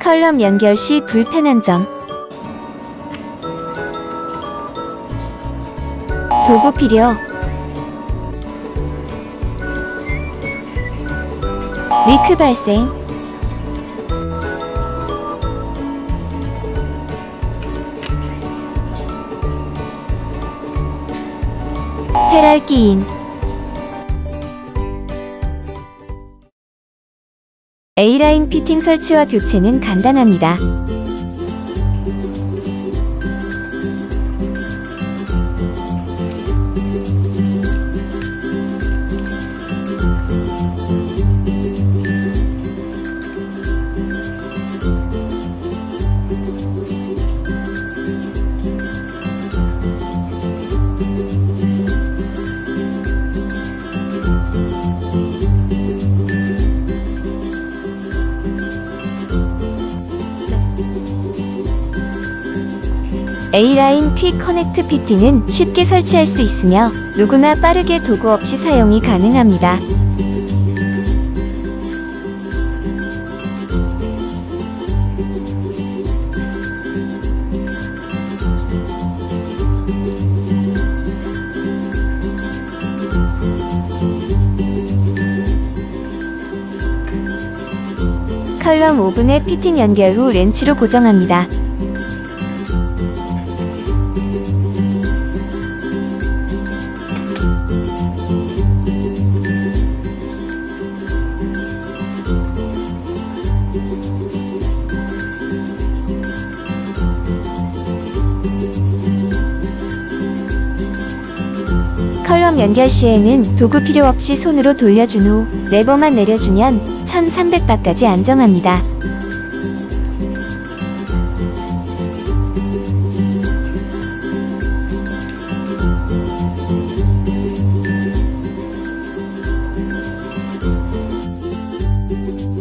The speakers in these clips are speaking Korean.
컬럼 연결 시 불편한 점. 도구 필요. 리크 발생. 페랄 끼임. A라인 피팅 설치와 교체는 간단합니다. A라인 퀵 커넥트 피팅은 쉽게 설치할 수 있으며 누구나 빠르게 도구 없이 사용이 가능합니다. 컬럼 오븐에 피팅 연결 후 렌치로 고정합니다. 컬럼 연결 시에는 도구 필요 없이 손으로 돌려준 후 레버만 내려주면 1300바까지 안정합니다.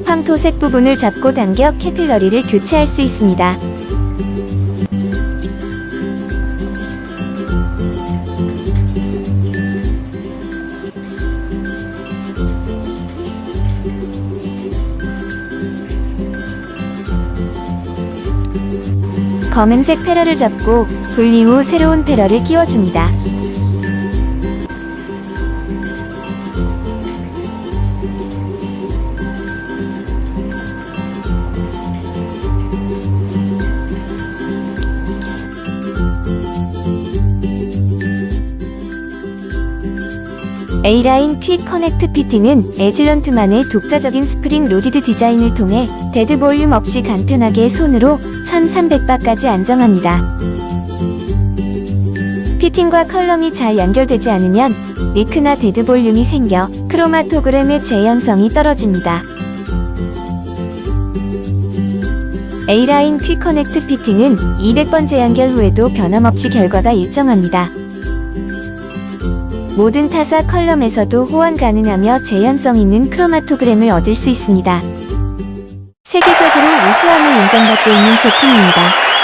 황토색 부분을 잡고 당겨 캐필러리를 교체할 수 있습니다. 검은색 패러를 잡고 분리 후 새로운 패러를 끼워줍니다. A라인 퀵 커넥트 피팅은 에즐런트만의 독자적인 스프링 로디드 디자인을 통해 데드 볼륨 없이 간편하게 손으로 1300바까지 안정합니다. 피팅과 컬럼이 잘 연결되지 않으면 리크나 데드 볼륨이 생겨 크로마토그램의 재현성이 떨어집니다. A라인 퀵 커넥트 피팅은 200번 재연결 후에도 변함없이 결과가 일정합니다. 모든 타사 컬럼에서도 호환 가능하며 재현성 있는 크로마토그램을 얻을 수 있습니다. 세계적으로 우수함을 인정받고 있는 제품입니다.